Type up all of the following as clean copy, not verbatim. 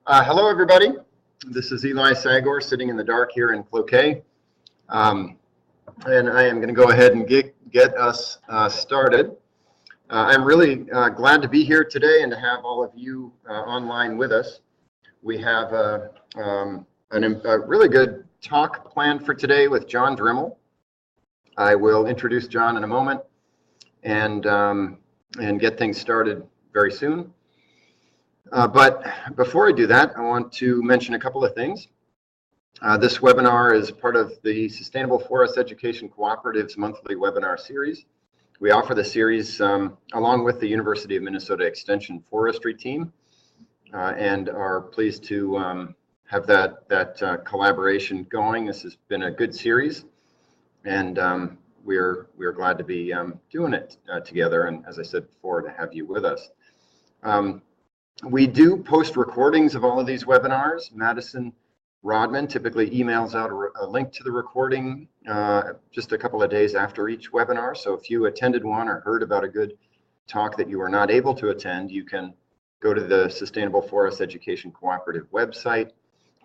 Hello, everybody. This is Eli Sagor sitting in the dark here in Cloquet. And I am going to go ahead and get us started. I'm really glad to be here today and to have all of you online with us. We have a really good talk planned for today with Jon Drimel. I will introduce Jon in a moment and get things started very soon. But before I do that, I want to mention a couple of things. This webinar is part of the Sustainable Forest Education Cooperative's monthly webinar series. We offer the series along with the University of Minnesota Extension Forestry team and are pleased to have that collaboration going. This has been a good series, and we're glad to be doing it together, and as I said before, to have you with us. We do post recordings of all of these webinars. Madison Rodman typically emails out a link to the recording just a couple of days after each webinar. So if you attended one or heard about a good talk that you were not able to attend, you can go to the Sustainable Forest Education Cooperative website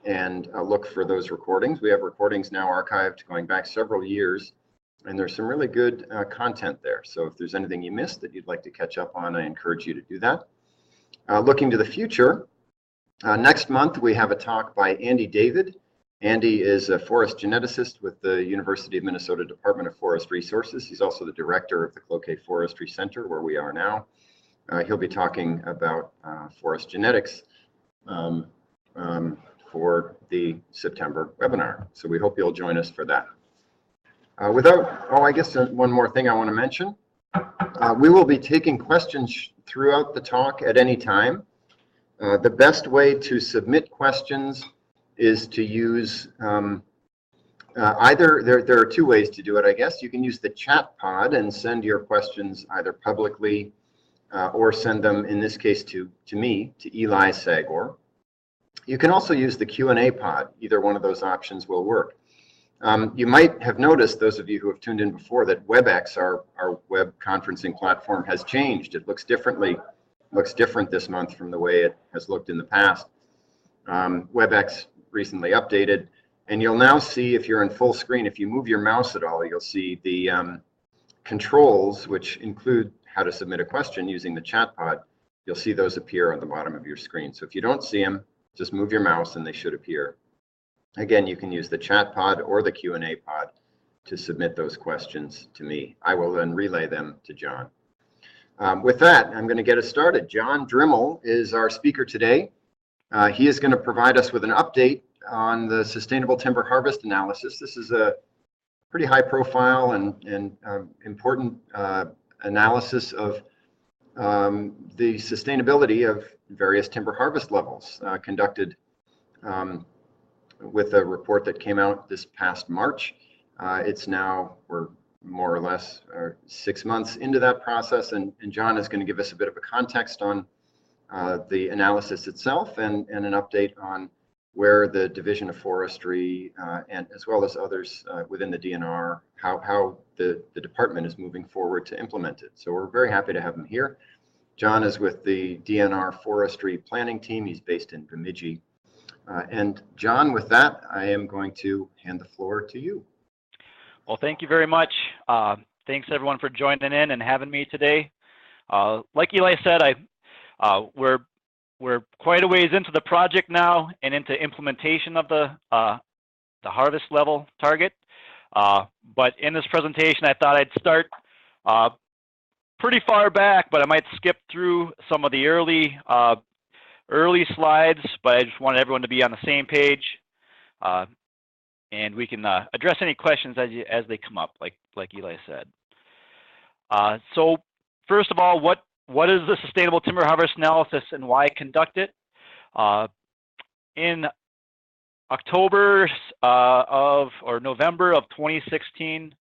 and look for those recordings. We have recordings now archived going back several years, and there's some really good content there. So if there's anything you missed that you'd like to catch up on, I encourage you to do that. Looking to the future, next month we have a talk by Andy David. Andy is a forest geneticist with the University of Minnesota Department of Forest Resources. He's also the director of the Cloquet Forestry Center, where we are now. He'll be talking about forest genetics for the September webinar. So we hope you'll join us for that. I guess one more thing I want to mention. We will be taking questions throughout the talk at any time. The best way to submit questions is to use there are two ways to do it, I guess. You can use the chat pod and send your questions either publicly or send them, in this case, to me, to Eli Sagor. You can also use the Q&A pod. Either one of those options will work. You might have noticed, those of you who have tuned in before, that WebEx, our web conferencing platform, has changed. It looks different this month from the way it has looked in the past. WebEx recently updated, and you'll now see, if you're in full screen, if you move your mouse at all, you'll see the controls, which include how to submit a question using the chat pod. You'll see those appear on the bottom of your screen. So if you don't see them, just move your mouse and they should appear. Again, you can use the chat pod or the Q&A pod to submit those questions to me. I will then relay them to Jon. With that, I'm going to get us started. Jon Drimel is our speaker today. He is going to provide us with an update on the sustainable timber harvest analysis. This is a pretty high profile and important analysis of the sustainability of various timber harvest levels conducted with a report that came out this past March. We're more or less 6 months into that process, and Jon is going to give us a bit of a context on the analysis itself and an update on where the Division of Forestry and as well as others within the DNR, how the department is moving forward to implement it. So we're very happy to have him here. Jon is with the DNR Forestry Planning team. He's based in Bemidji. And Jon, with that, I am going to hand the floor to you. Well, thank you very much. Thanks everyone for joining in and having me today. Like Eli said, we're quite a ways into the project now and into implementation of the harvest level target. But in this presentation, I thought I'd start pretty far back, but I might skip through some of the early slides, but I just wanted everyone to be on the same page, and we can address any questions as they come up, like Eli said. So first of all, what is the sustainable timber harvest analysis and why conduct it? In November of 2016,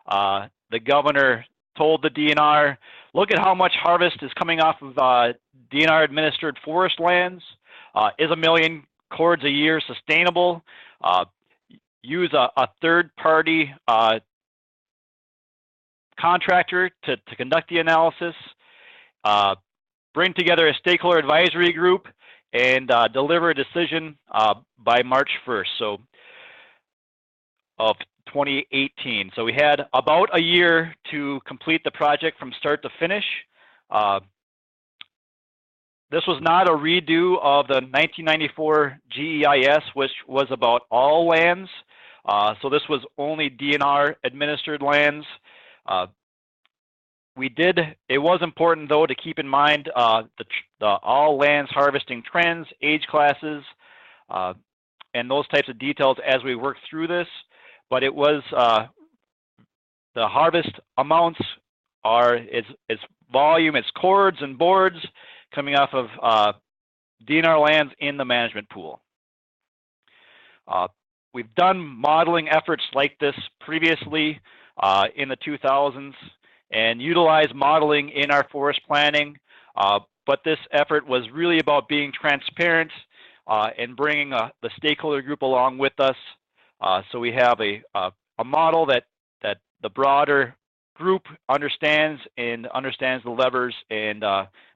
the governor told the DNR, look at how much harvest is coming off of DNR administered forest lands. Is 1 million cords a year sustainable? Use a third-party contractor to conduct the analysis. Bring together a stakeholder advisory group and deliver a decision by March 1st, so of 2018. So we had about a year to complete the project from start to finish. This was not a redo of the 1994 GEIS, which was about all lands. So this was only DNR administered lands. It was important though to keep in mind the all lands harvesting trends, age classes, and those types of details as we work through this. But it was the harvest amounts are its volume, its cords and boards coming off of DNR lands in the management pool. We've done modeling efforts like this previously in the 2000s and utilized modeling in our forest planning, but this effort was really about being transparent and bringing the stakeholder group along with us. So we have a model that the broader group understands the levers and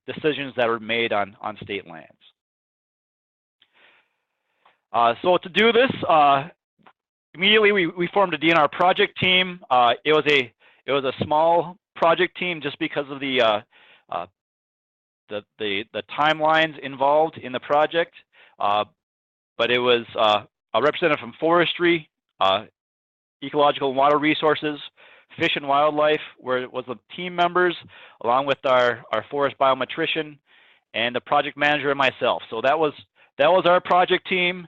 decisions that are made on state lands. So to do this, immediately we formed a DNR project team. It was a small project team just because of the timelines involved in the project, but it was a representative from forestry, ecological and water resources, fish and wildlife, where it was the team members, along with our forest biometrician, and the project manager and myself. So that was our project team.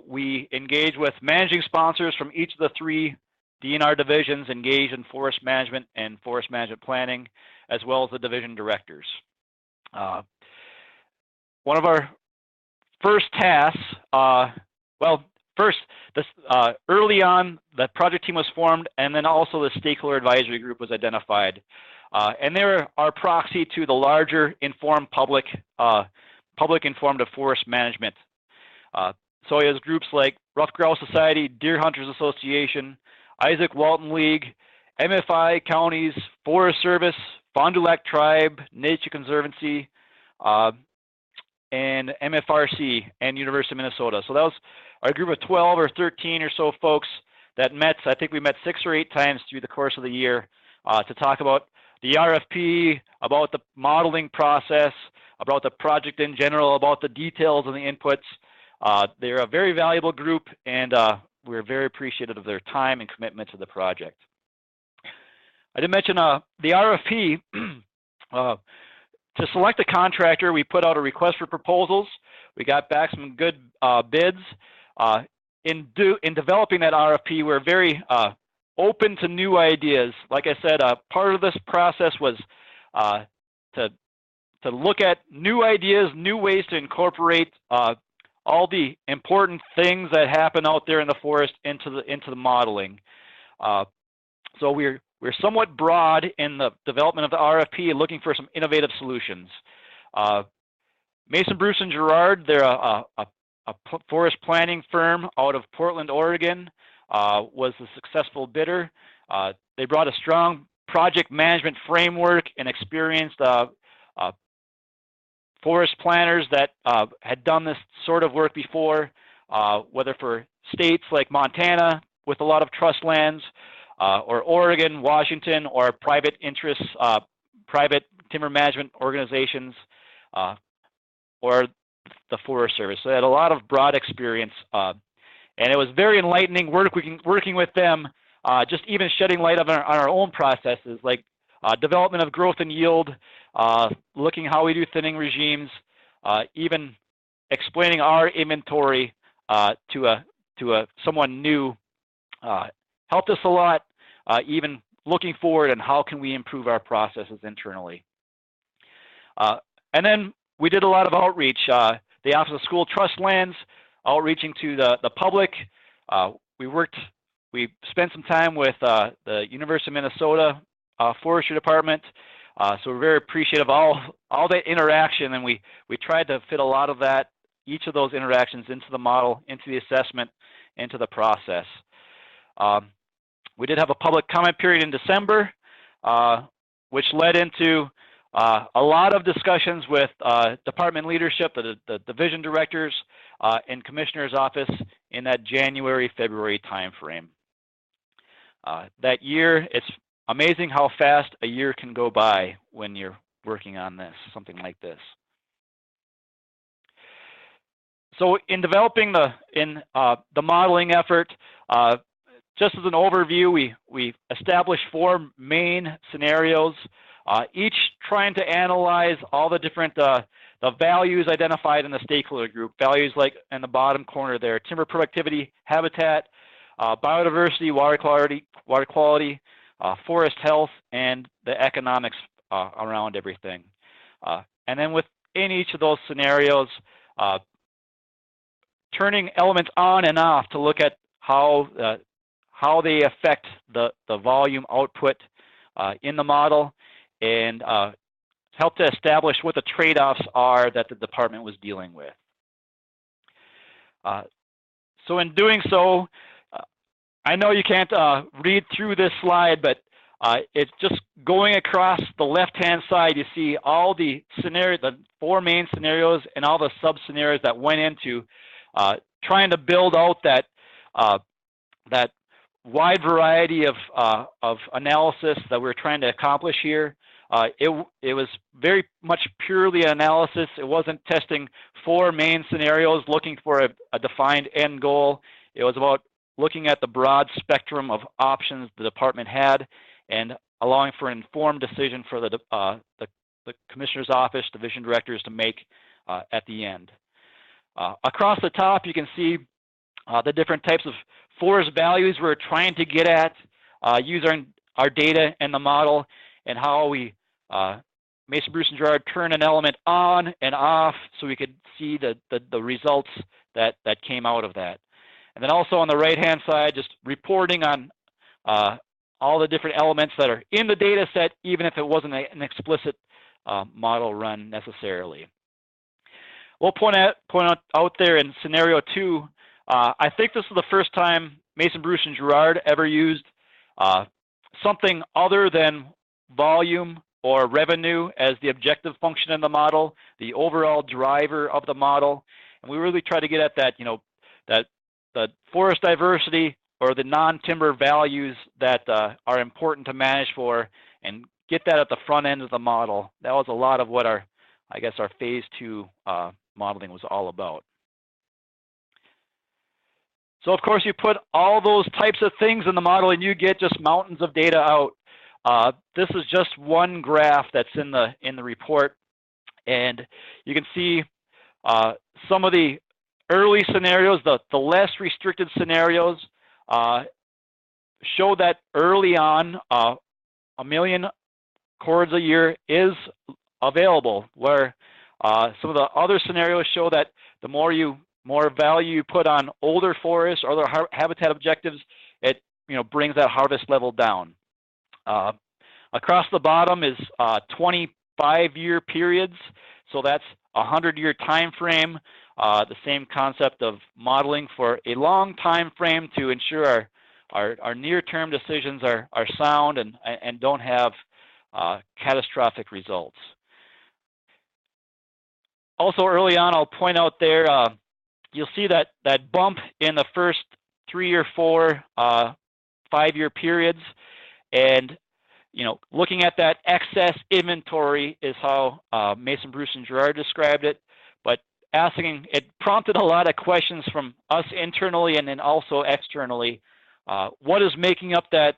We engaged with managing sponsors from each of the 3 DNR divisions engaged in forest management and forest management planning, as well as the division directors. One of our first tasks, early on, the project team was formed, and then also the stakeholder advisory group was identified. And they're our proxy to the larger informed public informed of forest management. So it has groups like Rough Grouse Society, Deer Hunters Association, Isaac Walton League, MFI counties, Forest Service, Fond du Lac Tribe, Nature Conservancy, and MFRC and University of Minnesota. So that was our group of 12 or 13 or so folks that met. I think we met 6 or 8 times through the course of the year to talk about the RFP, about the modeling process, about the project in general, about the details and the inputs. They're a very valuable group, and we're very appreciative of their time and commitment to the project. I did mention the RFP. To select a contractor, we put out a request for proposals. We got back some good bids. In developing that RFP, we're very open to new ideas. Like I said, part of this process was to look at new ideas, new ways to incorporate all the important things that happen out there in the forest into the modeling. So we're somewhat broad in the development of the RFP, looking for some innovative solutions. Mason, Bruce, and Gerard, they're a forest planning firm out of Portland, Oregon, was a successful bidder. They brought a strong project management framework and experienced forest planners that had done this sort of work before, whether for states like Montana with a lot of trust lands, or Oregon, Washington, or private interests, private timber management organizations, or the Forest Service. So they had a lot of broad experience, and it was very enlightening working with them, just even shedding light on our own processes, like development of growth and yield, looking how we do thinning regimes, even explaining our inventory to someone new helped us a lot, even looking forward and how can we improve our processes internally. And then we did a lot of outreach. The Office of School Trust Lands, outreaching to the public. We spent some time with the University of Minnesota Forestry Department. So we're very appreciative of all that interaction, and we tried to fit a lot of that, each of those interactions into the model, into the assessment, into the process. We did have a public comment period in December, which led into a lot of discussions with department leadership, the division directors, and commissioner's office in that January, February timeframe. That year, it's amazing how fast a year can go by when you're working on this, something like this. So in developing the modeling effort, just as an overview, we established 4 main scenarios, each trying to analyze all the different the values identified in the stakeholder group. Values like in the bottom corner there: timber productivity, habitat, biodiversity, water quality, forest health, and the economics around everything. And then within each of those scenarios, turning elements on and off to look at how they affect the volume output in the model, and help to establish what the trade-offs are that the department was dealing with. So in doing so, I know you can't read through this slide, but it's just going across the left-hand side. You see all the scenarios, the 4 main scenarios, and all the sub-scenarios that went into trying to build out that that wide variety of analysis that we're trying to accomplish here. It was very much purely analysis. It wasn't testing 4 main scenarios looking for a defined end goal. It was about looking at the broad spectrum of options the department had and allowing for an informed decision for the commissioner's office, division directors to make at the end. Across the top, you can see the different types of forest values we're trying to get at using our data and the model, and how we Mason, Bruce, and Girard turn an element on and off so we could see the results that came out of that. And then also on the right-hand side, just reporting on all the different elements that are in the data set, even if it wasn't an explicit model run necessarily. We'll point out there in scenario 2, I think this is the first time Mason, Bruce, and Girard ever used something other than volume or revenue as the objective function in the model, the overall driver of the model. And we really try to get at that, that the forest diversity or the non-timber values that are important to manage for, and get that at the front end of the model. That was a lot of what our phase 2 modeling was all about. So of course you put all those types of things in the model and you get just mountains of data out. This is just one graph that's in the report, and you can see some of the early scenarios, the less restricted scenarios, show that early on 1 million cords a year is available, where some of the other scenarios show that the more value you put on older forests or other habitat objectives, it brings that harvest level down. Across the bottom is 25-year periods, so that's a 100-year time frame. The same concept of modeling for a long time frame to ensure our near-term decisions are sound and don't have catastrophic results. Also early on, I'll point out there, you'll see that bump in the first 3 or 4 5-year periods, and looking at that excess inventory is how Mason, Bruce, and Girard described it. But it prompted a lot of questions from us internally and then also externally. What is making up that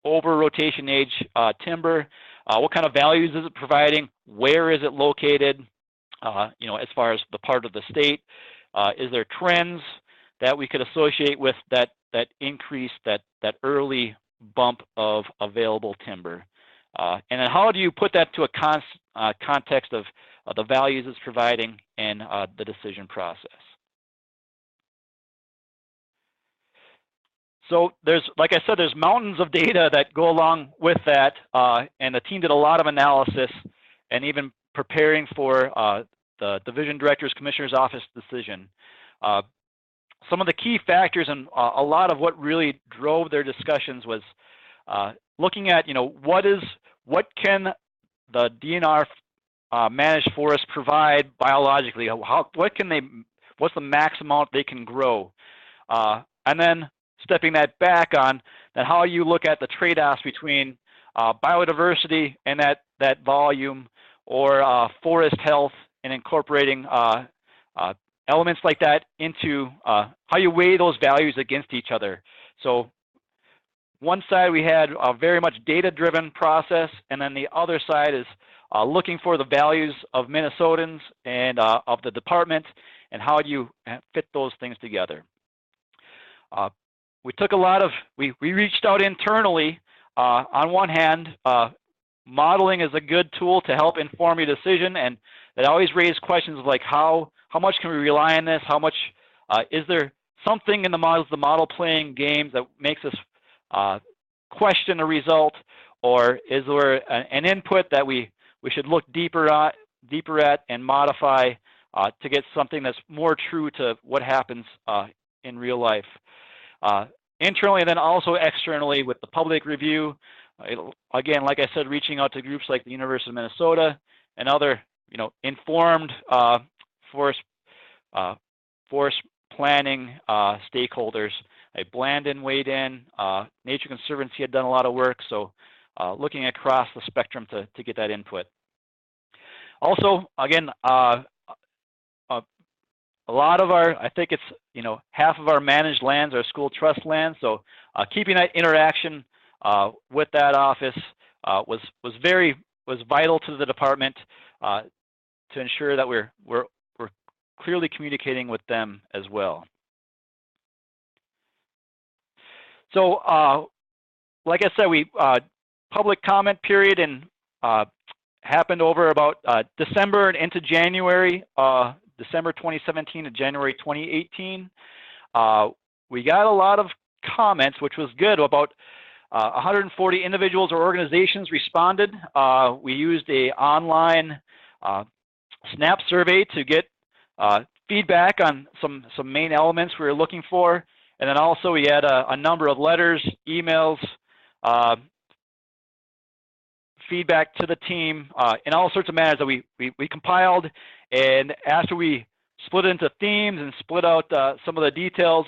over rotation age timber? What kind of values is it providing? Where is it located? As far as the part of the state, is there trends that we could associate with that increase, that early bump of available timber? And then how do you put that to a context of the values it's providing and the decision process? So like I said, there's mountains of data that go along with that, and the team did a lot of analysis and even preparing for the division director's commissioner's office decision. Some of the key factors and a lot of what really drove their discussions was looking at what can the DNR managed forests provide biologically? What's the max amount they can grow? And then stepping that back on, then how you look at the trade-offs between biodiversity and that volume, or forest health, and incorporating elements like that into how you weigh those values against each other. So one side we had a very much data-driven process, and then the other side is looking for the values of Minnesotans and of the department, and how do you fit those things together. We took a lot of, we reached out internally. On one hand, modeling is a good tool to help inform your decision, and it always raises questions like how much can we rely on this? How much, is there something in the model playing games that makes us question a result, or is there an input that we should look deeper at and modify to get something that's more true to what happens in real life? Internally, and then also externally with the public review. Again, like I said, reaching out to groups like the University of Minnesota and other, informed forest planning stakeholders. Blandin weighed in. Nature Conservancy had done a lot of work, so looking across the spectrum to get that input. Also, again, a lot of our, I think it's, half of our managed lands are school trust lands. So keeping that interaction with that office was vital to the department to ensure that we're clearly communicating with them as well. So like I said, we public comment period happened over about December and into January. December 2017 to January 2018. We got a lot of comments, which was good. About 140 individuals or organizations responded. We used an online SNAP survey to get feedback on some main elements we were looking for. And then also we had a number of letters, emails, feedback to the team in all sorts of manners that we compiled. And after we split into themes and split out some of the details,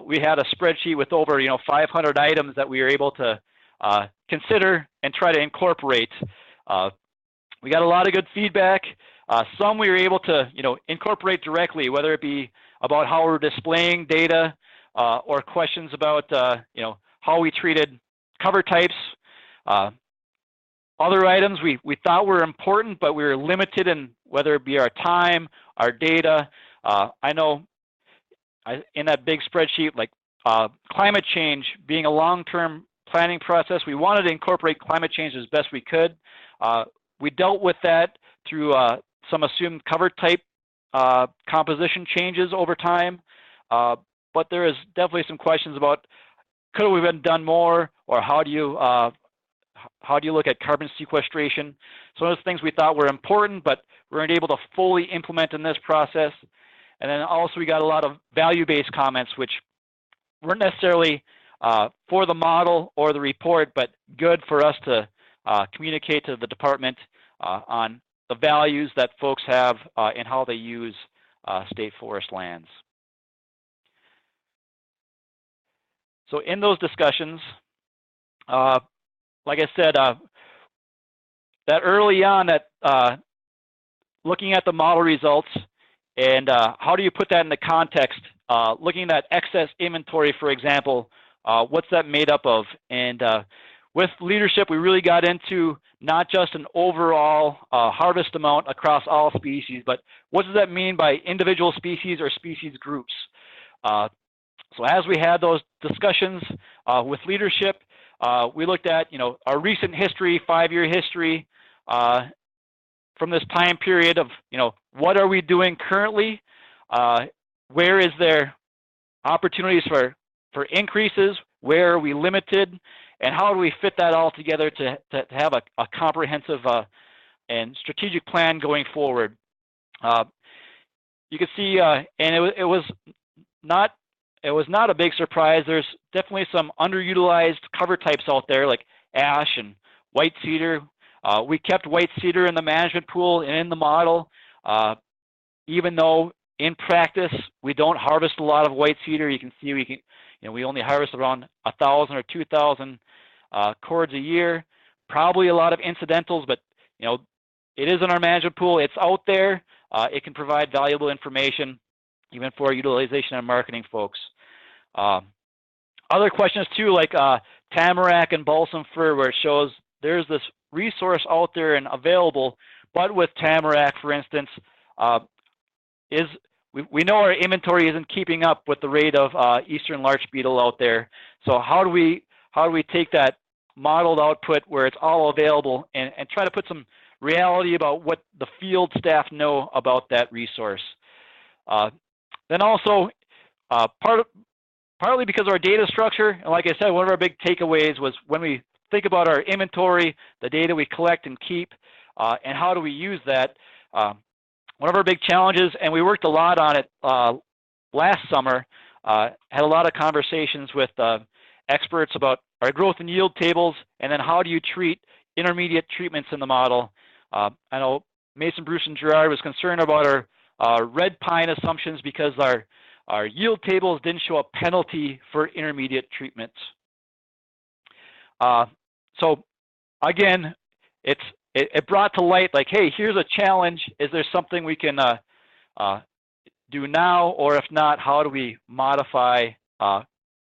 we had a spreadsheet with over 500 items that we were able to consider and try to incorporate. We got a lot of good feedback. Some we were able to incorporate directly, whether it be about how we're displaying data or questions about how we treated cover types. Other items we thought were important, but we were limited in whether it be our time, our data. I know in that big spreadsheet, like climate change being a long-term planning process, we wanted to incorporate climate change as best we could. We dealt with that through some assumed cover type composition changes over time. But there is definitely some questions about could we have done more, or how do you look at carbon sequestration? Some of those things we thought were important, but we weren't able to fully implement in this process. And then also we got a lot of value-based comments, which weren't necessarily for the model or the report, but good for us to communicate to the department on the values that folks have and how they use state forest lands. So in those discussions, like I said, that early on, that looking at the model results and how do you put that in the context, looking at excess inventory, for example, what's that made up of? And with leadership, we really got into not just an overall harvest amount across all species, but what does that mean by individual species or species groups? So as we had those discussions with leadership, we looked at our recent history, 5-year history from this time period of what are we doing currently, where is there opportunities for increases, where are we limited, and how do we fit that all together to have a comprehensive and strategic plan going forward. You can see, and it was not a big surprise. There's definitely some underutilized cover types out there like ash and white cedar. We kept white cedar in the management pool and in the model, even though in practice we don't harvest a lot of white cedar. You can see we only harvest around 1,000 or 2,000 cords a year. Probably a lot of incidentals, but it is in our management pool. It's out there. It can provide valuable information, even for our utilization and marketing folks. Other questions too, like tamarack and balsam fir, where it shows there's this resource out there and available, but with tamarack, for instance, we know our inventory isn't keeping up with the rate of eastern larch beetle out there. So how do we take that modeled output where it's all available and try to put some reality about what the field staff know about that resource? Then also, partly because of our data structure, and like I said, one of our big takeaways was when we think about our inventory, the data we collect and keep, and how do we use that. One of our big challenges, and we worked a lot on it last summer, had a lot of conversations with experts about our growth and yield tables, and then how do you treat intermediate treatments in the model. I know Mason, Bruce, and Gerard was concerned about our red pine assumptions because our yield tables didn't show a penalty for intermediate treatments. So again, it brought to light like, hey, here's a challenge. Is there something we can do now, or if not, how do we modify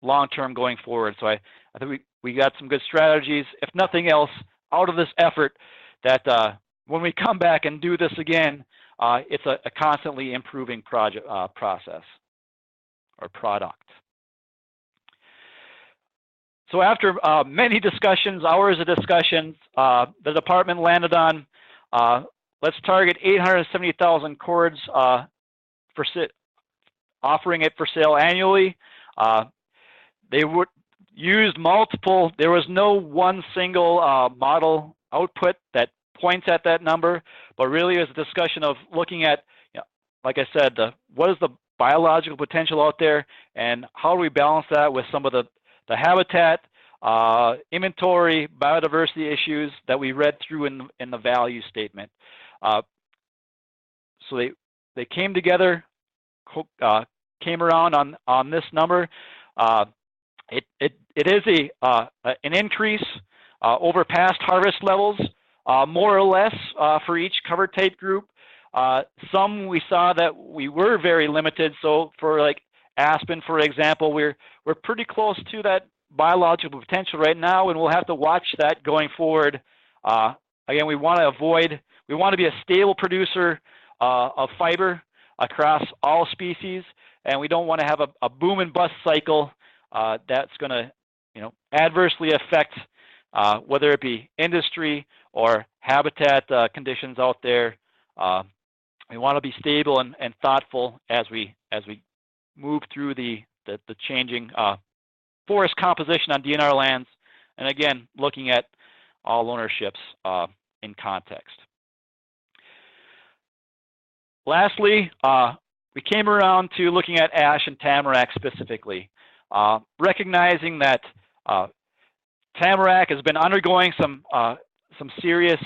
long-term going forward? So I think we got some good strategies, if nothing else, out of this effort that when we come back and do this again, it's a constantly improving process or product. So after many discussions, hours of discussions, the department landed on let's target 870,000 cords offering it for sale annually. They used multiple. There was no one single model output that points at that number, but really it was a discussion of looking at, like I said, what is the biological potential out there, and how do we balance that with some of the habitat, inventory, biodiversity issues that we read through in the value statement. So they came together, came around on this number. It is an increase over past harvest levels, more or less for each cover type group. Some we saw that we were very limited. So for like aspen, for example, we're pretty close to that biological potential right now, and we'll have to watch that going forward. Again, we want to be a stable producer of fiber across all species, and we don't want to have a boom and bust cycle that's going to adversely affect whether it be industry or habitat conditions out there. We want to be stable and thoughtful as we move through the changing forest composition on DNR lands, and again, looking at all ownerships in context. Lastly, we came around to looking at ash and tamarack specifically, recognizing that tamarack has been undergoing some serious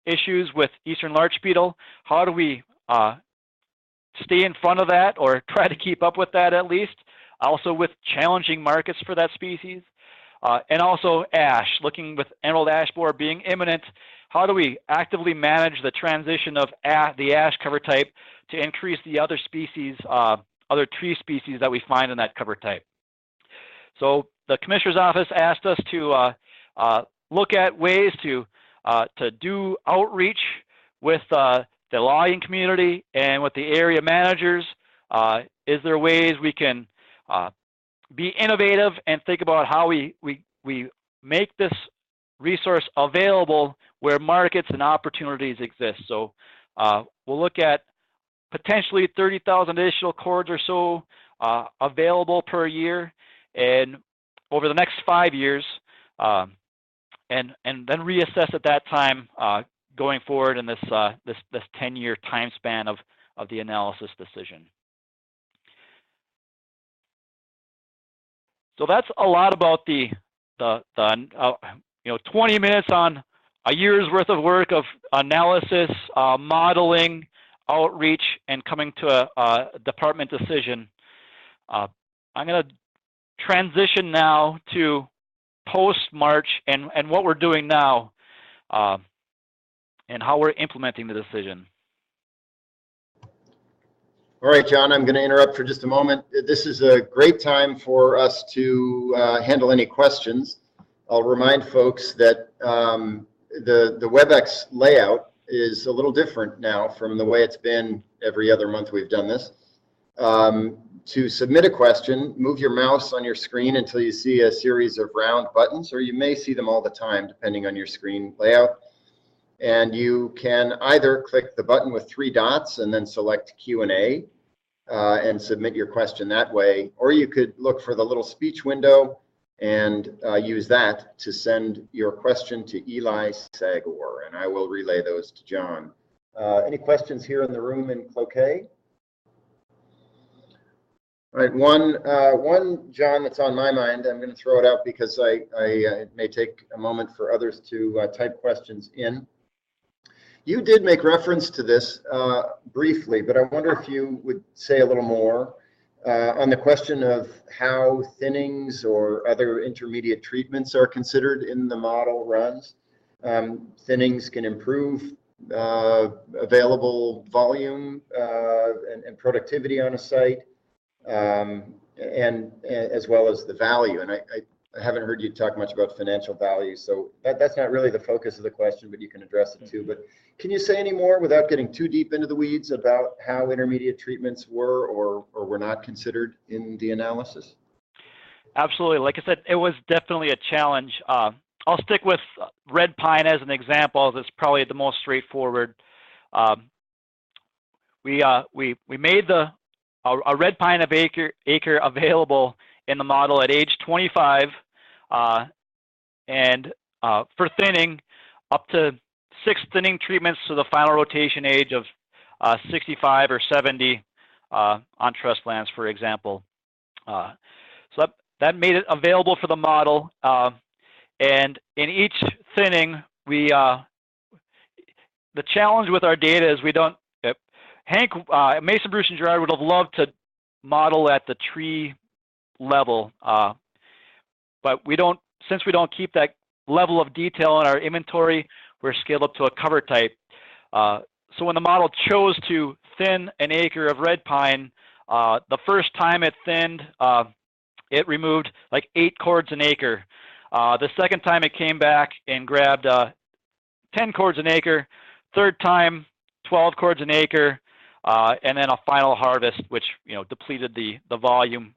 issues with eastern larch beetle. How do we stay in front of that, or try to keep up with that at least? Also with challenging markets for that species. And also ash, looking with emerald ash borer being imminent, how do we actively manage the transition of the ash cover type to increase the other species, other tree species that we find in that cover type? So the Commissioner's Office asked us to look at ways to do outreach with the logging community and with the area managers. Is there ways we can be innovative and think about how we make this resource available where markets and opportunities exist? So we'll look at potentially 30,000 additional cords or so available per year, and over the next 5 years, and then reassess at that time going forward in this 10-year time span of the analysis decision. So that's a lot about the 20 minutes on a year's worth of work of analysis, modeling, outreach, and coming to a department decision. I'm going to transition now to post-March and what we're doing now and how we're implementing the decision. All right, John, I'm going to interrupt for just a moment. This is a great time for us to handle any questions. I'll remind folks that the WebEx layout is a little different now from the way it's been every other month we've done this. To submit a question, move your mouse on your screen until you see a series of round buttons, or you may see them all the time depending on your screen layout. And you can either click the button with 3 dots and then select Q&A and submit your question that way, or you could look for the little speech window and use that to send your question to Eli Sagor, and I will relay those to John. Any questions here in the room in Cloquet? All right, one, John, that's on my mind. I'm going to throw it out because it may take a moment for others to type questions in. You did make reference to this briefly, but I wonder if you would say a little more on the question of how thinnings or other intermediate treatments are considered in the model runs. Thinnings can improve available volume and productivity on a site, and as well as the value. And I haven't heard you talk much about financial value, so that's not really the focus of the question, but you can address it too. But can you say any more without getting too deep into the weeds about how intermediate treatments were or were not considered in the analysis? Absolutely. Like I said, it was definitely a challenge. I'll stick with red pine as an example. That's probably the most straightforward. We made a red pine of acre available in the model at age 25, and for thinning, up to 6 thinning treatments to the final rotation age of 65 or 70 on trust lands, for example. So that made it available for the model, and in each thinning, the challenge with our data is we don't. Hank, Mason, Bruce, and Gerard would have loved to model at the tree level, but since we don't keep that level of detail in our inventory, we're scaled up to a cover type. So when the model chose to thin an acre of red pine, the first time it thinned, it removed like 8 cords an acre. The second time it came back and grabbed 10 cords an acre. Third time, 12 cords an acre. And then a final harvest, which depleted the volume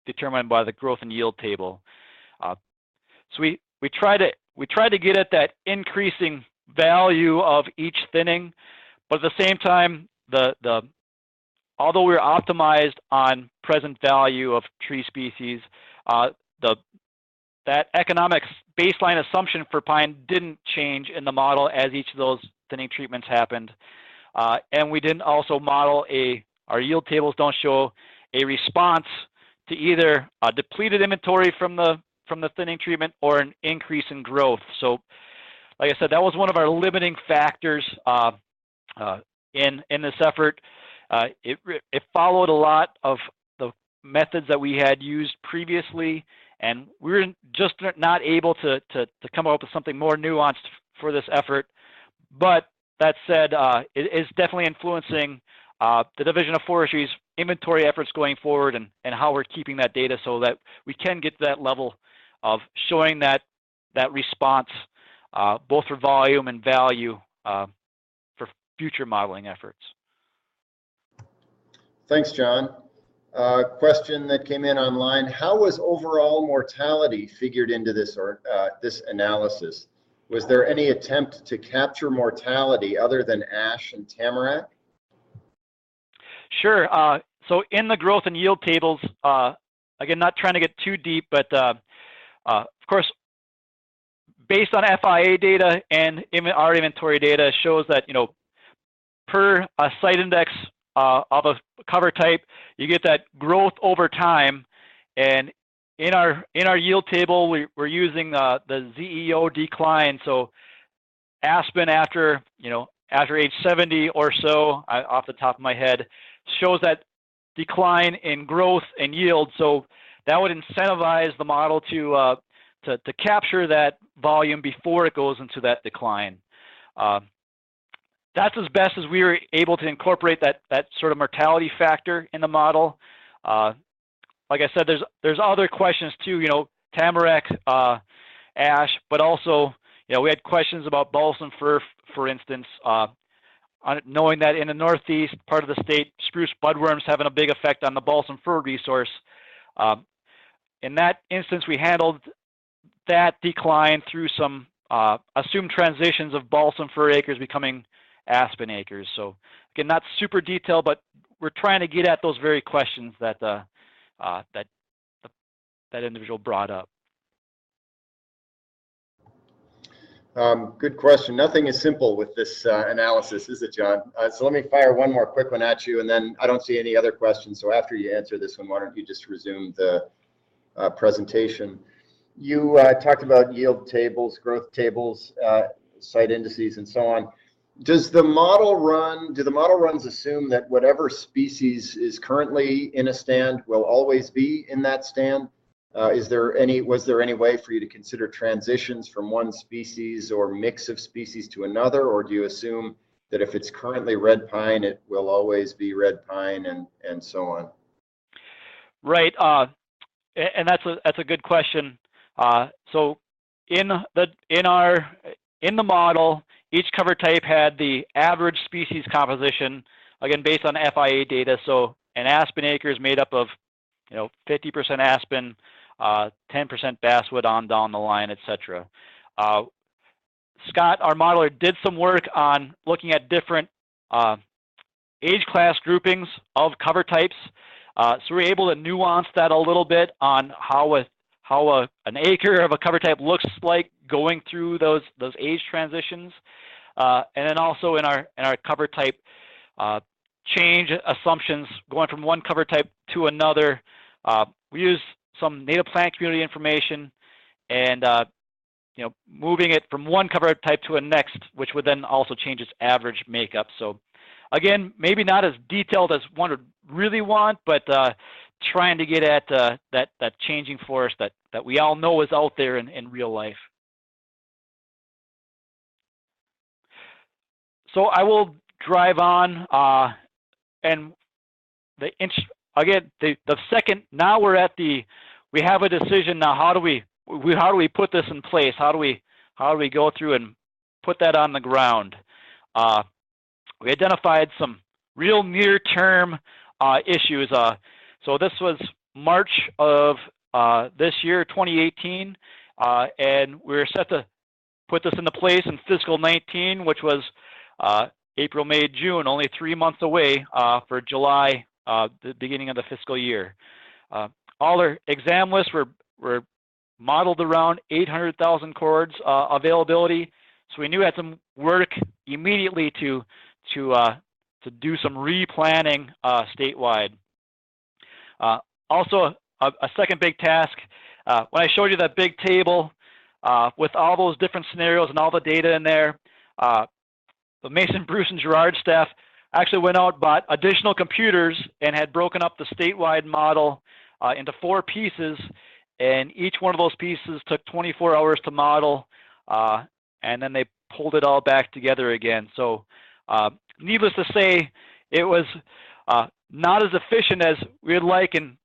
determined by the growth and yield table. So we try to get at that increasing value of each thinning, but at the same time, although we're optimized on present value of tree species, that economics baseline assumption for pine didn't change in the model as each of those thinning treatments happened. And we didn't also model our yield tables don't show a response to either a depleted inventory from the thinning treatment or an increase in growth. So, like I said, that was one of our limiting factors in this effort. It followed a lot of the methods that we had used previously, and we were just not able to come up with something more nuanced for this effort. But that said, it is definitely influencing the Division of Forestry's inventory efforts going forward and how we're keeping that data so that we can get to that level of showing that response both for volume and value for future modeling efforts. Thanks, John. Question that came in online: how was overall mortality figured into this analysis? Was there any attempt to capture mortality other than ash and tamarack? Sure. So in the growth and yield tables, again, not trying to get too deep, but of course, based on FIA data and our inventory data shows that, per site index of a cover type, you get that growth over time. And in our yield table, we're using the ZEO decline. So aspen after, after age 70 or so, off the top of my head, shows that decline in growth and yield. So that would incentivize the model to capture that volume before it goes into that decline. That's as best as we were able to incorporate that sort of mortality factor in the model. Like I said, there's other questions too, tamarack, ash, but also, we had questions about balsam fir, for instance, knowing that in the northeast part of the state, spruce budworms having a big effect on the balsam fir resource. In that instance, we handled that decline through some assumed transitions of balsam fir acres becoming aspen acres. So again, not super detailed, but we're trying to get at those very questions that that individual brought up. Good question. Nothing is simple with this analysis, is it, John? So let me fire one more quick one at you, and then I don't see any other questions. So after you answer this one, why don't you just resume the presentation? You talked about yield tables, growth tables, site indices, and so on. Does the model run? Do the model runs assume that whatever species is currently in a stand will always be in that stand? Was there any way for you to consider transitions from one species or mix of species to another, or do you assume that if it's currently red pine, it will always be red pine, and so on? Right, and that's a good question. So in the model, each cover type had the average species composition, again based on FIA data. So an aspen acre is made up of 50% aspen, 10% basswood on down the line, etc. Scott, our modeler, did some work on looking at different age class groupings of cover types. So we're able to nuance that a little bit on how an acre of a cover type looks like going through those age transitions, and then also in our cover type change assumptions going from one cover type to another. We use some native plant community information and moving it from one cover type to a next, which would then also change its average makeup. So again, maybe not as detailed as one would really want, but trying to get at that changing forest that we all know is out there in real life. So I will drive on, and the second. Now we're at we have a decision now. How do we put this in place? How do we go through and put that on the ground? We identified some real near-term issues. So this was March of this year, 2018, and we were set to put this into place in fiscal 19, which was April, May, June, only 3 months away for July, the beginning of the fiscal year. All our exam lists were modeled around 800,000 cords availability, so we knew we had some work immediately to do some replanning statewide. Also, a second big task, when I showed you that big table with all those different scenarios and all the data in there, the Mason, Bruce, and Gerard staff actually went out, bought additional computers, and had broken up the statewide model into 4 pieces, and each one of those pieces took 24 hours to model, and then they pulled it all back together again. So needless to say, it was not as efficient as we'd like. And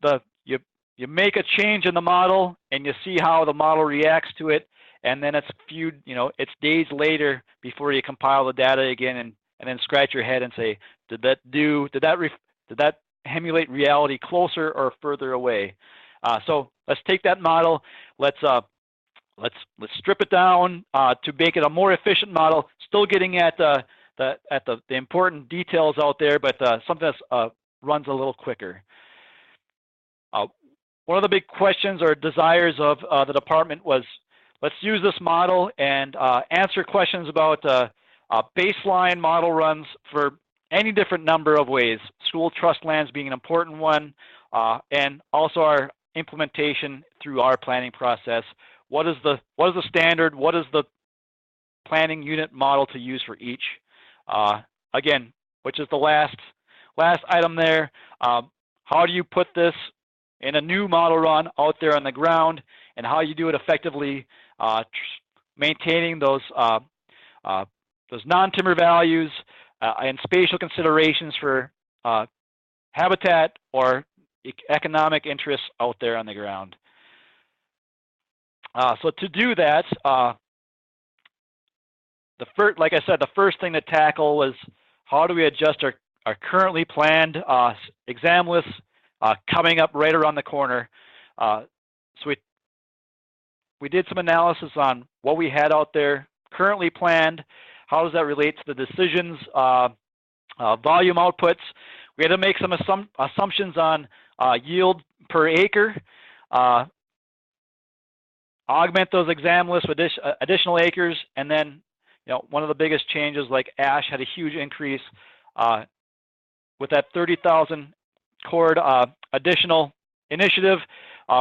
you make a change in the model, and you see how the model reacts to it, and then it's days later before you compile the data again, and then scratch your head and say, did that emulate reality closer or further away? So let's take that model. Let's strip it down to make it a more efficient model. Still getting at the important details out there, but something that runs a little quicker. One of the big questions or desires of the department was, let's use this model and answer questions about baseline model runs for any different number of ways. School trust lands being an important one, and also our implementation through our planning process. What is the standard? What is the planning unit model to use for each. Again, which is the last item there. How do you put this in a new model run out there on the ground, and how you do it effectively, maintaining those non-timber values and spatial considerations for habitat or economic interests out there on the ground. So to do that, like I said, the first thing to tackle was how do we adjust our currently planned exam lists coming up right around the corner. So we did some analysis on what we had out there currently planned. How does that relate to the decisions, volume outputs? We had to make some assumptions on yield per acre, augment those exam lists with additional acres, and then one of the biggest changes, like ash had a huge increase with that 30,000 cord additional initiative.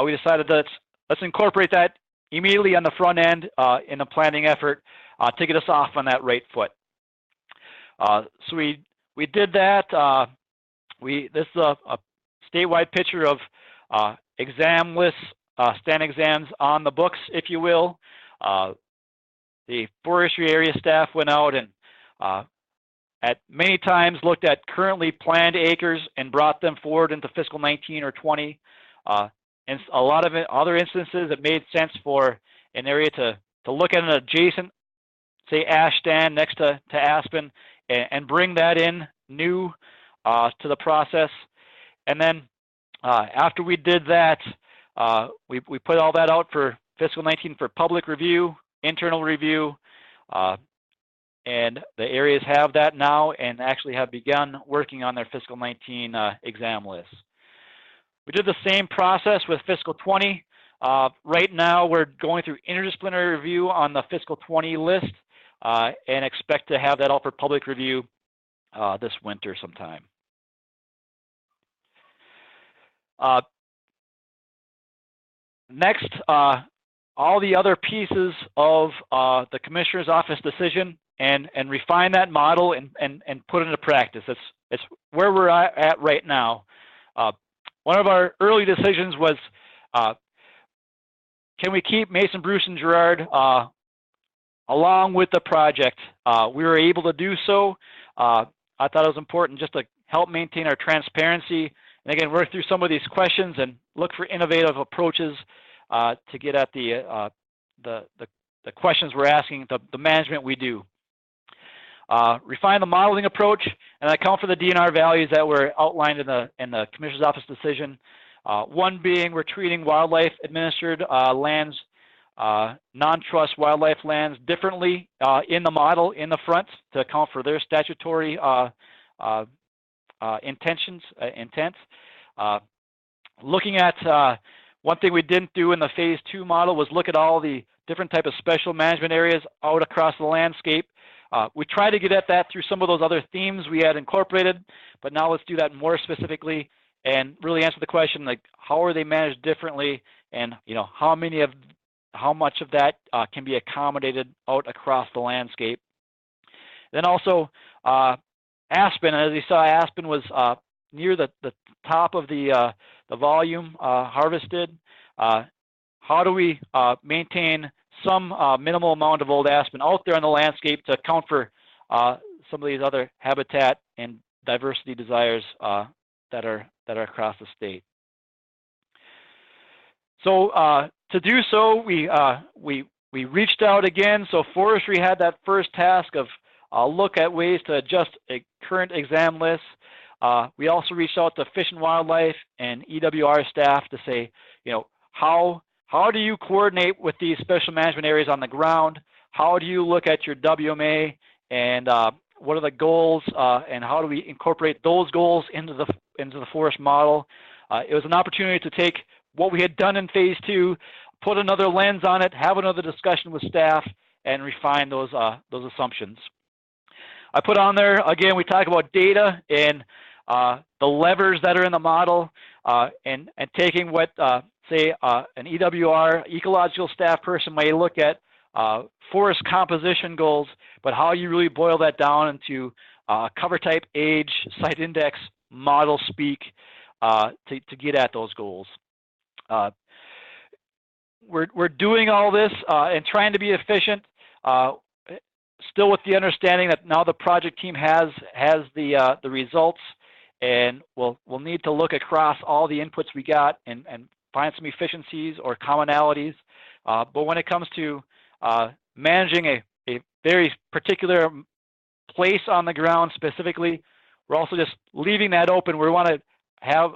We decided that let's incorporate that immediately on the front end in the planning effort to get us off on that right foot. So we did that. This is a statewide picture of exam lists, stand exams on the books, if you will. The forestry area staff went out and at many times looked at currently planned acres and brought them forward into fiscal 19 or 20. And a lot of other instances, it made sense for an area to look at an adjacent, say, ash stand next to aspen and bring that in new to the process. And then after we did that, we put all that out for fiscal 19 for public review, internal review, and the areas have that now and actually have begun working on their fiscal 19 exam lists. We did the same process with fiscal 20. Right now, we're going through interdisciplinary review on the fiscal 20 list and expect to have that all for public review this winter sometime. Next, all the other pieces of the Commissioner's Office decision and refine that model and put it into practice. It's where we're at right now. One of our early decisions was, can we keep Mason, Bruce, and Gerard along with the project? We were able to do so. I thought it was important just to help maintain our transparency and again work through some of these questions and look for innovative approaches to get at the questions we're asking, the management we do. Refine the modeling approach and account for the DNR values that were outlined in the Commissioner's Office decision. One being we're treating wildlife administered lands, non-trust wildlife lands differently in the model in the front to account for their statutory intent. Looking at one thing we didn't do in the phase 2 model was look at all the different type of special management areas out across the landscape. We try to get at that through some of those other themes we had incorporated, but now let's do that more specifically and really answer the question, like, how are they managed differently, and how much of that can be accommodated out across the landscape. Then also aspen, as you saw, aspen was near the top of the volume harvested. How do we maintain some minimal amount of old aspen out there on the landscape to account for some of these other habitat and diversity desires that are across the state? So to do so, we reached out again. So forestry had that first task of look at ways to adjust a current exam list. We also reached out to Fish and Wildlife and EWR staff to say, how do you coordinate with these special management areas on the ground? How do you look at your WMA, and what are the goals, and how do we incorporate those goals into the forest model? It was an opportunity to take what we had done in phase 2, put another lens on it, have another discussion with staff, and refine those assumptions. I put on there, again, we talk about data and the levers that are in the model, and taking what, say, an EWR ecological staff person may look at forest composition goals, but how you really boil that down into cover type, age, site index, model speak to get at those goals. We're doing all this and trying to be efficient, still with the understanding that now the project team has the results, and we'll need to look across all the inputs we got and find some efficiencies or commonalities. But when it comes to managing a very particular place on the ground specifically, we're also just leaving that open. We want to have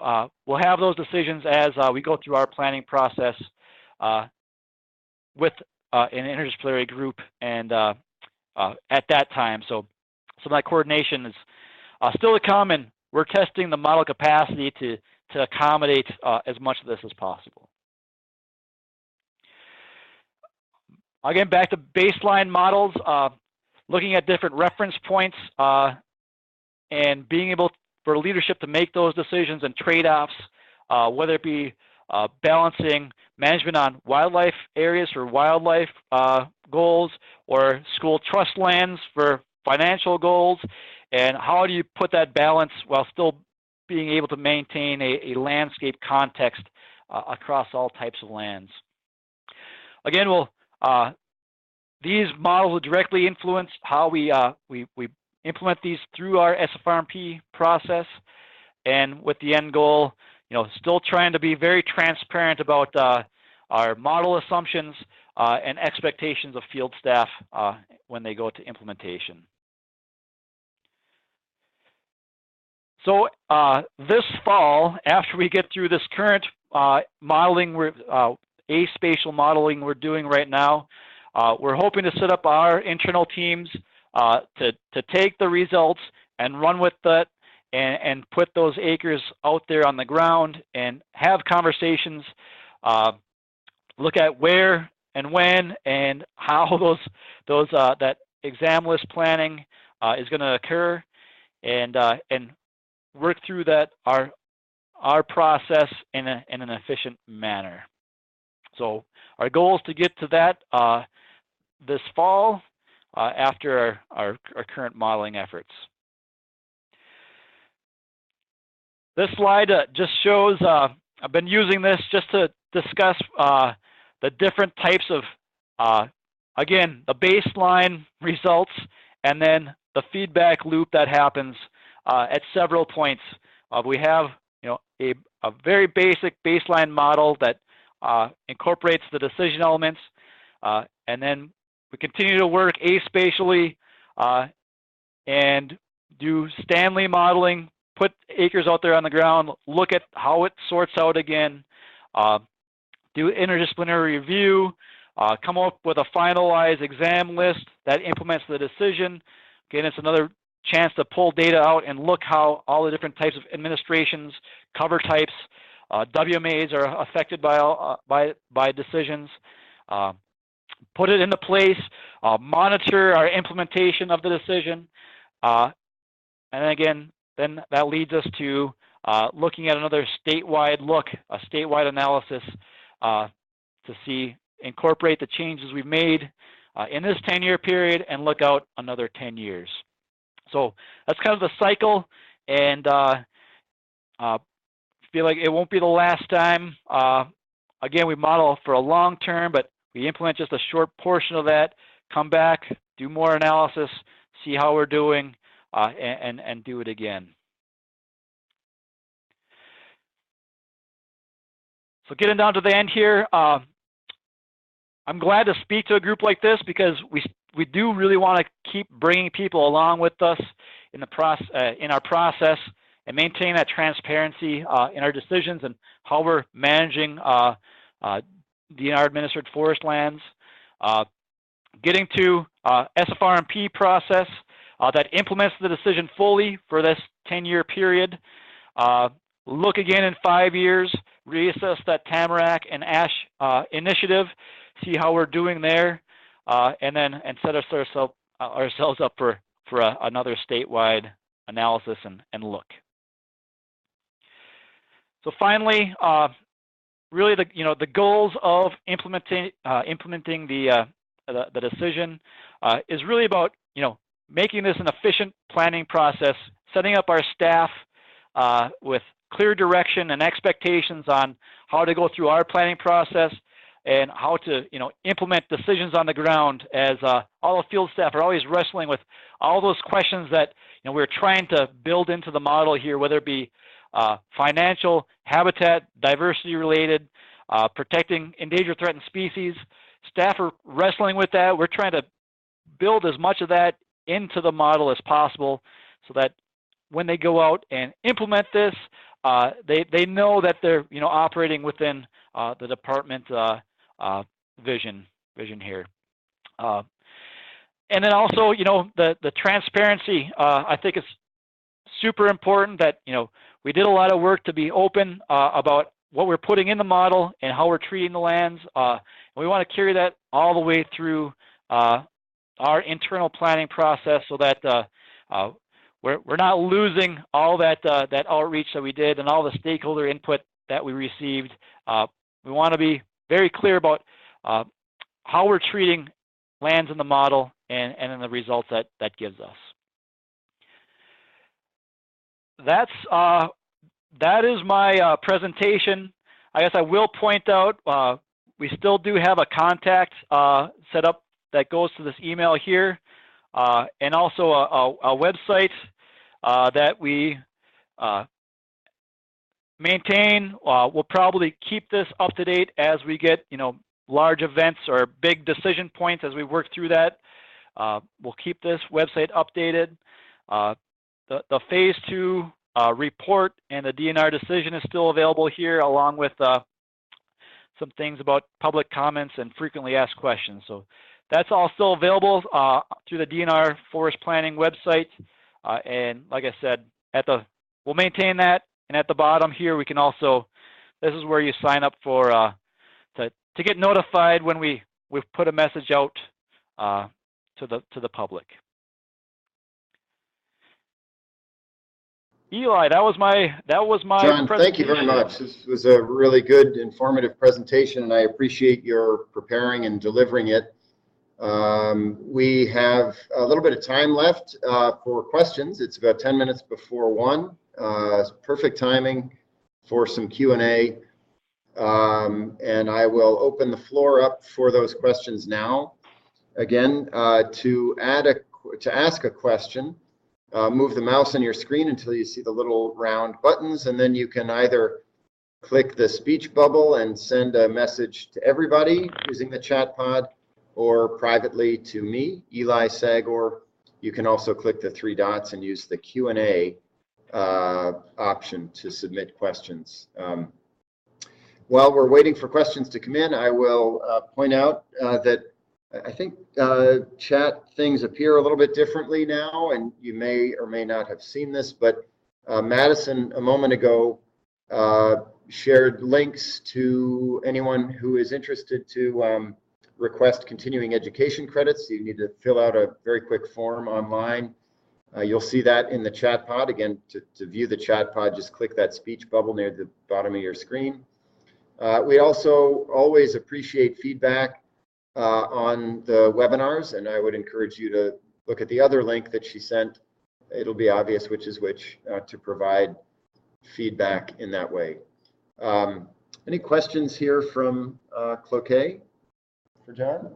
we'll have those decisions as we go through our planning process with an interdisciplinary group and at that time. So some of that coordination is still to come, and we're testing the model capacity to accommodate as much of this as possible. Again, back to baseline models, looking at different reference points and being able for leadership to make those decisions and trade-offs, whether it be balancing management on wildlife areas for wildlife goals or school trust lands for financial goals, and how do you put that balance while still being able to maintain a landscape context across all types of lands. Again, these models will directly influence how we implement these through our SFRP process, and with the end goal, still trying to be very transparent about our model assumptions and expectations of field staff when they go to implementation. So this fall, after we get through this current modeling, spatial modeling we're doing right now, we're hoping to set up our internal teams to take the results and run with that and put those acres out there on the ground and have conversations, look at where and when and how that exam list planning is going to occur, and work through that our process in an efficient manner. So our goal is to get to that this fall after our current modeling efforts. This slide just shows, I've been using this just to discuss the different types of, again, the baseline results and then the feedback loop that happens at several points. We have a very basic baseline model that incorporates the decision elements, and then we continue to work aspatially and do Stanley modeling, put acres out there on the ground, look at how it sorts out again, do interdisciplinary review, come up with a finalized exam list that implements the decision. Again, it's another chance to pull data out and look how all the different types of administrations, cover types, WMAs are affected by decisions. Put it into place, monitor our implementation of the decision, and again, then that leads us to looking at another statewide look, a statewide analysis to incorporate the changes we've made in this 10-year period and look out another 10 years. So that's kind of the cycle, and feel like it won't be the last time. Again, we model for a long term, but we implement just a short portion of that, come back, do more analysis, see how we're doing, and do it again. So getting down to the end here, I'm glad to speak to a group like this because we do really want to keep bringing people along with us in our process and maintain that transparency in our decisions and how we're managing DNR administered forest lands. Getting to SFRP process that implements the decision fully for this 10-year period. Look again in 5 years, reassess that Tamarack and Ash initiative, see how we're doing there, and set ourselves up for another statewide analysis and look. So finally, really the goals of implementing the the decision is really about, making this an efficient planning process, setting up our staff with clear direction and expectations on how to go through our planning process and how to, implement decisions on the ground, as all the field staff are always wrestling with all those questions that, we're trying to build into the model here, whether it be financial, habitat, diversity related, protecting endangered threatened species. Staff are wrestling with that. We're trying to build as much of that into the model as possible so that when they go out and implement this, they know that they're operating within the department vision here. And then also, the transparency, I think it's super important that, we did a lot of work to be open about what we're putting in the model and how we're treating the lands. And we want to carry that all the way through our internal planning process so that we're not losing all that outreach that we did and all the stakeholder input that we received. We want to be very clear about how we're treating lands in the model and in the results that gives us. That is my presentation. I guess I will point out we still do have a contact set up that goes to this email here, and also a website that we maintain. We'll probably keep this up to date as we get large events or big decision points as we work through that. We'll keep this website updated. The phase 2 report and the DNR decision is still available here, along with some things about public comments and frequently asked questions. So that's all still available through the DNR Forest Planning website. And like I said, we'll maintain that. And at the bottom here, we can also, this is where you sign up for to get notified when we've put a message out to the public. Eli, that was my John, thank you very much. This was a really good, informative presentation, and I appreciate your preparing and delivering it. We have a little bit of time left for questions. It's about 10 minutes before 1. Perfect timing for some Q&A. And I will open the floor up for those questions now. Again, to ask a question, move the mouse on your screen until you see the little round buttons, and then you can either click the speech bubble and send a message to everybody using the chat pod, or privately to me, Eli Sagor. You can also click the 3 dots and use the Q&A option to submit questions. While we're waiting for questions to come in, I will point out that I think chat things appear a little bit differently now, and you may or may not have seen this, but Madison a moment ago shared links to anyone who is interested to request continuing education credits. You need to fill out a very quick form online. You'll see that in the chat pod. Again, to view the chat pod, just click that speech bubble near the bottom of your screen. We also always appreciate feedback on the webinars, and I would encourage you to look at the other link that she sent. It'll be obvious which is which to provide feedback in that way. Any questions here from Cloquet for John?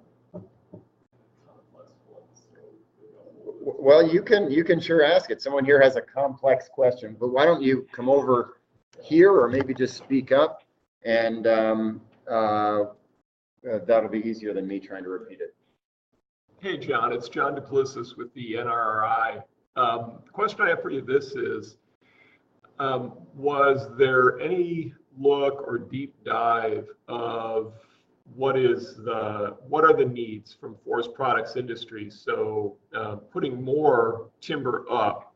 Well, you can sure ask it. Someone here has a complex question, but why don't you come over here, or maybe just speak up, and that'll be easier than me trying to repeat it. Hey, John, it's John DeClissis with the NRRI. The question I have for you this is, was there any look or deep dive of what are the needs from forest products industry? So putting more timber up,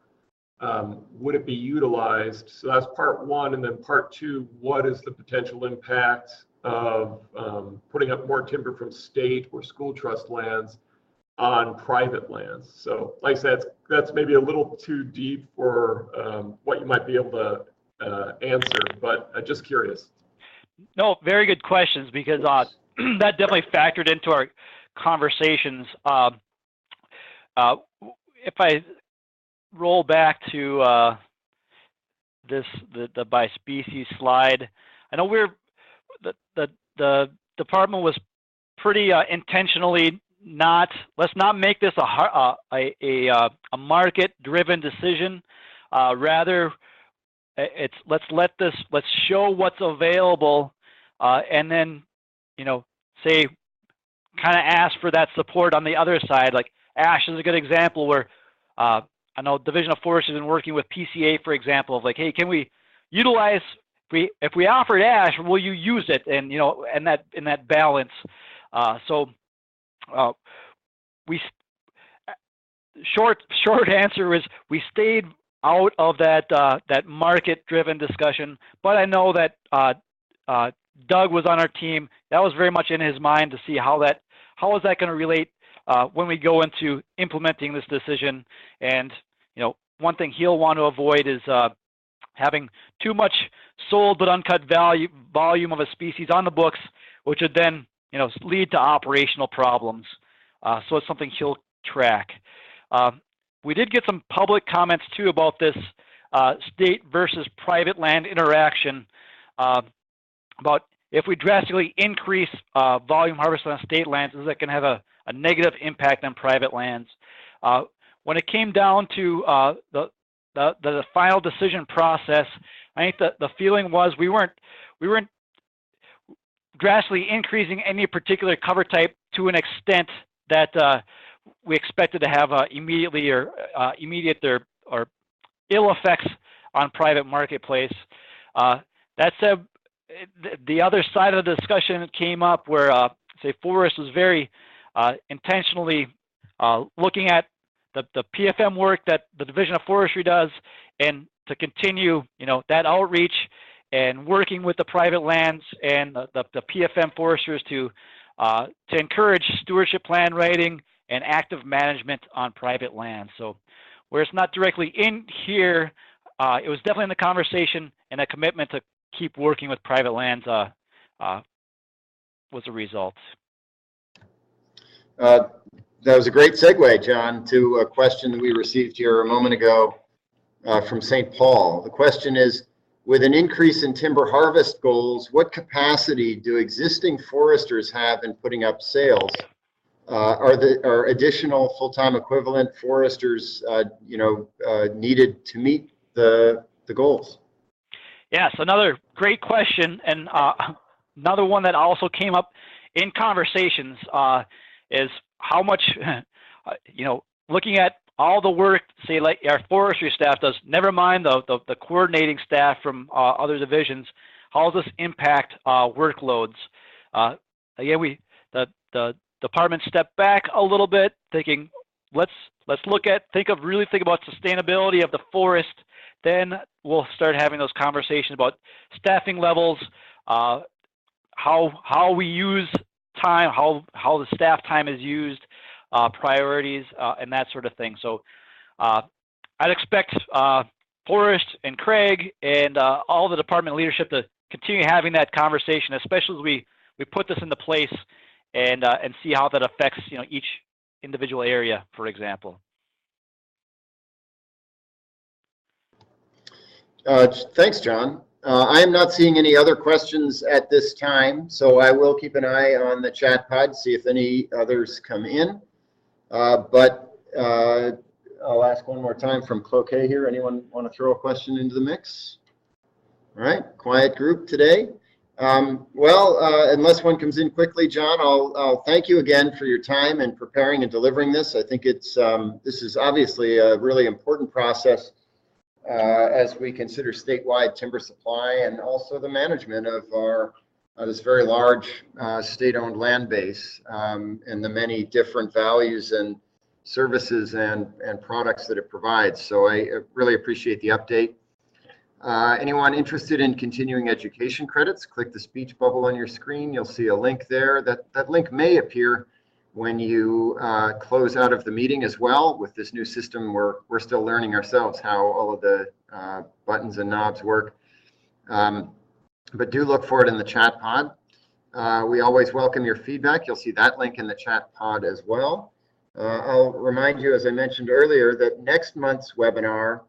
would it be utilized? So that's part 1. And then part 2, what is the potential impact of putting up more timber from state or school trust lands on private lands? So like I said, that's maybe a little too deep for what you might be able to answer, but just curious. No, very good questions, because that definitely factored into our conversations. If I roll back to the by species slide, I know the department was pretty intentionally let's not make this a market-driven decision. Rather, let's show what's available, and then, say, kind of ask for that support on the other side. Like ash is a good example where I know Division of Forestry has been working with PCA, for example, of like, hey, can we utilize, if we offered ash, will you use it? And in that balance. Short answer is we stayed out of that market-driven discussion, but I know that Doug was on our team. That was very much in his mind to see how is that going to relate when we go into implementing this decision. And one thing he'll want to avoid is having too much sold but uncut volume of a species on the books, which would then lead to operational problems. So it's something he'll track. We did get some public comments too about this state versus private land interaction, about if we drastically increase volume harvested on state lands, is that going to have a negative impact on private lands? When it came down to the final decision process, I think the feeling was we weren't drastically increasing any particular cover type to an extent that we expected to have immediate or ill effects on private marketplace. That said, the other side of the discussion came up where, say, Forest was very intentionally looking at the PFM work that the Division of Forestry does, and to continue, that outreach and working with the private lands and the PFM foresters to encourage stewardship plan writing and active management on private land. So where it's not directly in here, it was definitely in the conversation, and a commitment to keep working with private lands was a result. That was a great segue, John, to a question that we received here a moment ago from St. Paul. The question is, with an increase in timber harvest goals, what capacity do existing foresters have in putting up sales? Are additional full-time equivalent foresters, needed to meet the goals? Yes, another great question, and another one that also came up in conversations is how much, looking at all the work, say, like our forestry staff does, never mind the coordinating staff from other divisions, how does this impact workloads? Again, the department stepped back a little bit, thinking, let's think about sustainability of the forest. Then we'll start having those conversations about staffing levels, how we use time, how the staff time is used, priorities, and that sort of thing. So I'd expect Forrest and Craig and all the department leadership to continue having that conversation, especially as we put this into place and see how that affects each individual area, for example. Thanks, John. I am not seeing any other questions at this time, so I will keep an eye on the chat pod, see if any others come in. But I'll ask one more time from Cloquet here. Anyone want to throw a question into the mix? All right, quiet group today. Unless one comes in quickly, John, I'll thank you again for your time in preparing and delivering this. I think this is obviously a really important process as we consider statewide timber supply and also the management of our this very large state-owned land base and the many different values and services and products that it provides. So I really appreciate the update. Anyone interested in continuing education credits, click the speech bubble on your screen. You'll see a link there. That link may appear when you close out of the meeting as well. With this new system, we're still learning ourselves how all of the buttons and knobs work. But do look for it in the chat pod. We always welcome your feedback. You'll see that link in the chat pod as well. I'll remind you, as I mentioned earlier, that next month's webinar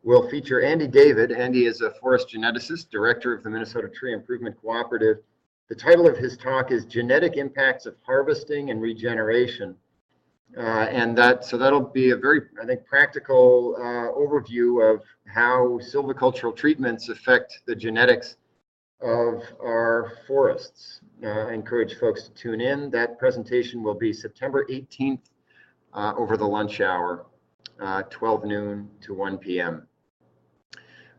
will feature Andy David. Andy is a forest geneticist, director of the Minnesota Tree Improvement Cooperative. The title of his talk is Genetic Impacts of Harvesting and Regeneration. So that'll be a very, I think, practical overview of how silvicultural treatments affect the genetics of our forests. I encourage folks to tune in. That presentation will be September 18th over the lunch hour, 12 noon to 1 p.m.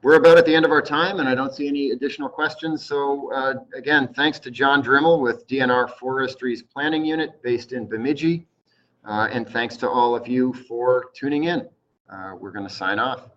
We're about at the end of our time, and I don't see any additional questions. So again, thanks to Jon Drimel with DNR Forestry's Planning Unit based in Bemidji. And thanks to all of you for tuning in. We're going to sign off.